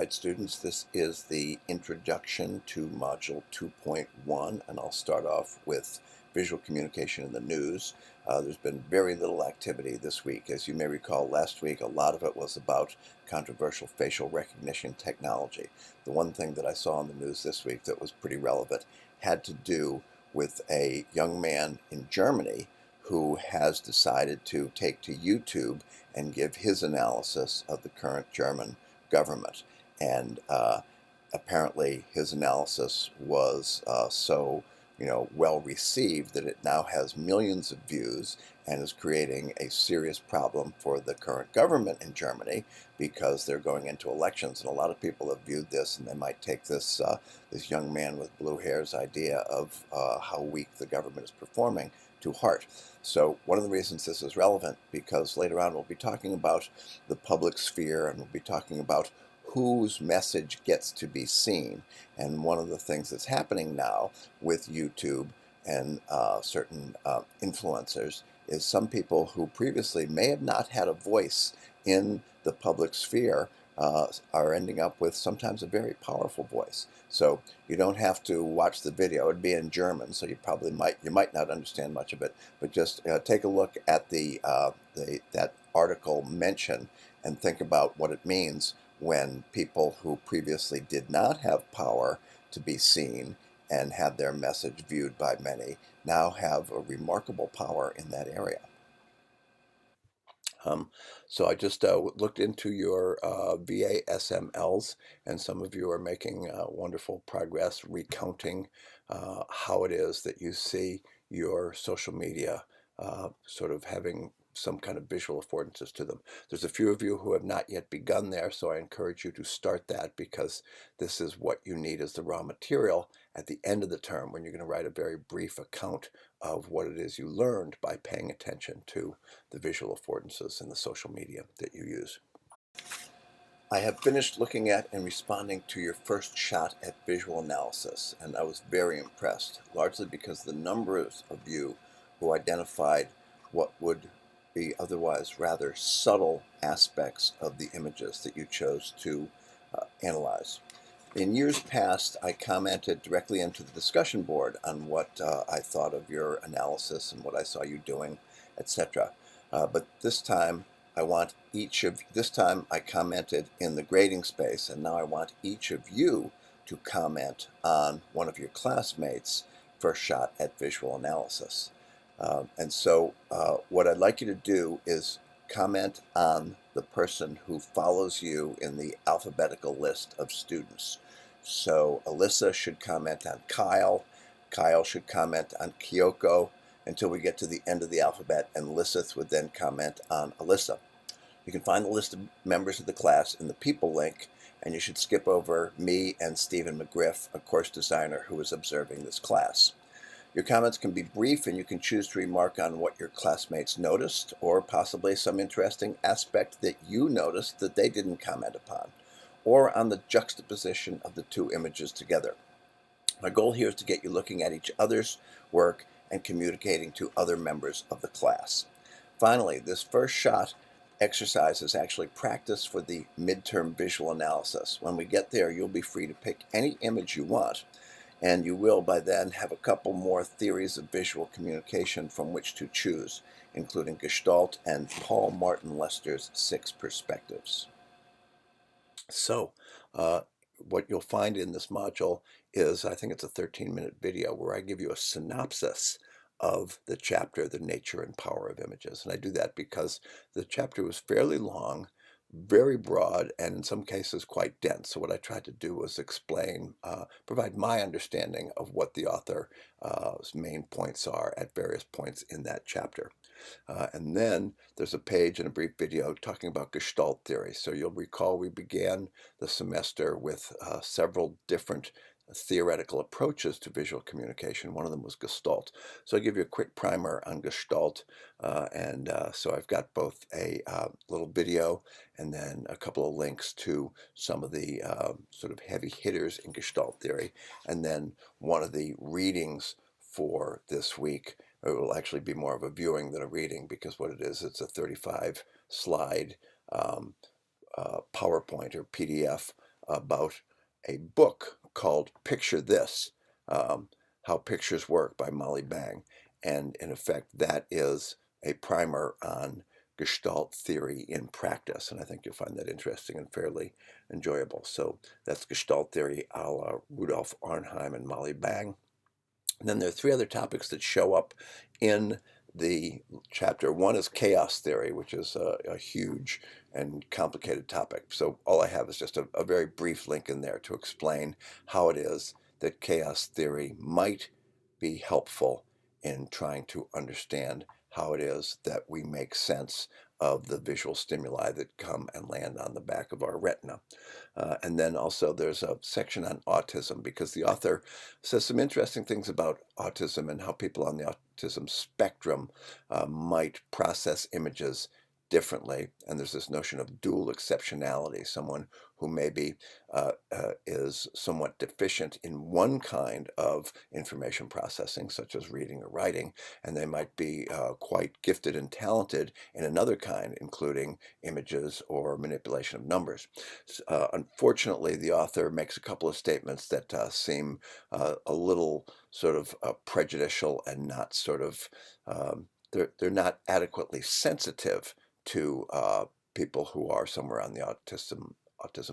right, students, this is the introduction to Module 2.1, and I'll start off with visual communication in the news. There's been very little activity this week. As you may recall, last week a lot of it was about controversial facial recognition technology. The one thing that I saw in the news this week that was pretty relevant had to do with a young man in Germany who has decided to take to YouTube and give his analysis of the current German government. And apparently his analysis was so well received that it now has millions of views and is creating a serious problem for the current government in Germany because they're going into elections, and a lot of people have viewed this and they might take this this young man with blue hair's idea of how weak the government is performing to heart. So one of the reasons this is relevant, because later on we'll be talking about the public sphere and we'll be talking about whose message gets to be seen. And one of the things that's happening now with YouTube and certain influencers is some people who previously may have not had a voice in the public sphere are ending up with sometimes a very powerful voice. So you don't have to watch the video. It'd be in German, so you might not understand much of it. But just take a look at that article mention and think about what it means when people who previously did not have power to be seen and had their message viewed by many now have a remarkable power in that area. So I just looked into your VASMLs, and some of you are making wonderful progress recounting how it is that you see your social media sort of having some kind of visual affordances to them. There's a few of you who have not yet begun there, so I encourage you to start that, because this is what you need as the raw material at the end of the term when you're going to write a very brief account of what it is you learned by paying attention to the visual affordances in the social media that you use. I have finished looking at and responding to your first shot at visual analysis, and I was very impressed, largely because the numbers of you who identified what would be otherwise rather subtle aspects of the images that you chose to analyze. In years past, I commented directly into the discussion board on what I thought of your analysis and what I saw you doing, etc. But this time I commented in the grading space, and now I want each of you to comment on one of your classmates' first shot at visual analysis. And so what I'd like you to do is comment on the person who follows you in the alphabetical list of students. So Alyssa should comment on Kyle, Kyle should comment on Kyoko, until we get to the end of the alphabet, and Lisseth would then comment on Alyssa. You can find the list of members of the class in the people link, and you should skip over me and Stephen McGriff, a course designer who is observing this class. Your comments can be brief, and you can choose to remark on what your classmates noticed, or possibly some interesting aspect that you noticed that they didn't comment upon, or on the juxtaposition of the two images together. My goal here is to get you looking at each other's work and communicating to other members of the class. Finally, this first shot exercise is actually practice for the midterm visual analysis. When we get there, you'll be free to pick any image you want, and you will by then have a couple more theories of visual communication from which to choose, including Gestalt and Paul Martin Lester's 6 perspectives. So what you'll find in this module is, I think it's a 13-minute video where I give you a synopsis of the chapter, The Nature and Power of Images. And I do that because the chapter was fairly long, very broad, and in some cases quite dense. So what I tried to do was explain, provide my understanding of what the author's main points are at various points in that chapter. And then there's a page and a brief video talking about Gestalt theory. So you'll recall we began the semester with several different theoretical approaches to visual communication. One of them was Gestalt. So I'll give you a quick primer on Gestalt. So I've got both a little video and then a couple of links to some of the sort of heavy hitters in Gestalt theory. And then one of the readings for this week. It will actually be more of a viewing than a reading, because what it is, it's a 35 slide PowerPoint or PDF about a book called Picture This, How Pictures Work by Molly Bang. And in effect, that is a primer on Gestalt theory in practice. And I think you'll find that interesting and fairly enjoyable. So that's Gestalt theory a la Rudolf Arnheim and Molly Bang. And then there are three other topics that show up in the chapter. One is chaos theory, which is a huge and complicated topic. So all I have is just a very brief link in there to explain how it is that chaos theory might be helpful in trying to understand how it is that we make sense of the visual stimuli that come and land on the back of our retina. And then also there's a section on autism, because the author says some interesting things about autism and how people on the autism spectrum might process images differently. And there's this notion of dual exceptionality, someone who maybe is somewhat deficient in one kind of information processing, such as reading or writing, and they might be quite gifted and talented in another kind, including images or manipulation of numbers. Unfortunately, the author makes a couple of statements that seem a little sort of prejudicial and not sort of, they're not adequately sensitive to people who are somewhere on the autism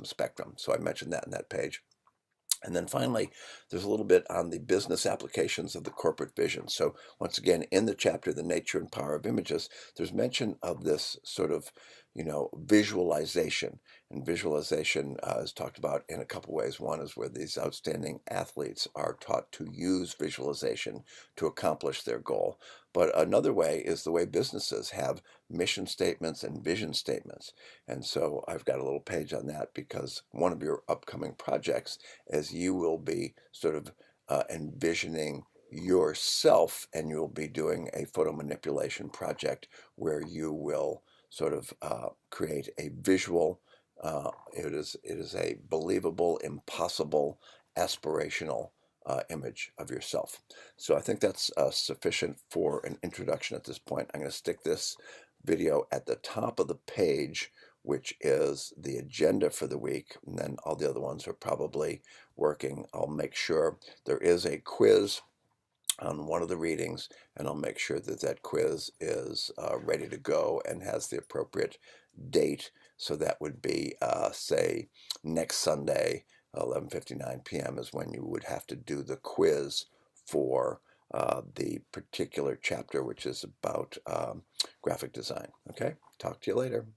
spectrum. So I mentioned that in that page. And then finally, there's a little bit on the business applications of the corporate vision. So once again, in the chapter, The Nature and Power of Images, there's mention of this sort of, visualization. And visualization is talked about in a couple ways. One is where these outstanding athletes are taught to use visualization to accomplish their goal. But another way is the way businesses have mission statements and vision statements. And so I've got a little page on that, because one of your upcoming projects is you will be sort of envisioning yourself, and you'll be doing a photo manipulation project where you will sort of create a visual, it is a believable, impossible, aspirational image of yourself. So I think that's sufficient for an introduction at this point. I'm going to stick this video at the top of the page, which is the agenda for the week, and then all the other ones are probably working. I'll make sure there is a quiz on one of the readings, and I'll make sure that that quiz is ready to go and has the appropriate date. So that would be, say, next Sunday, 11:59 p.m. is when you would have to do the quiz for the particular chapter, which is about graphic design. Okay, talk to you later.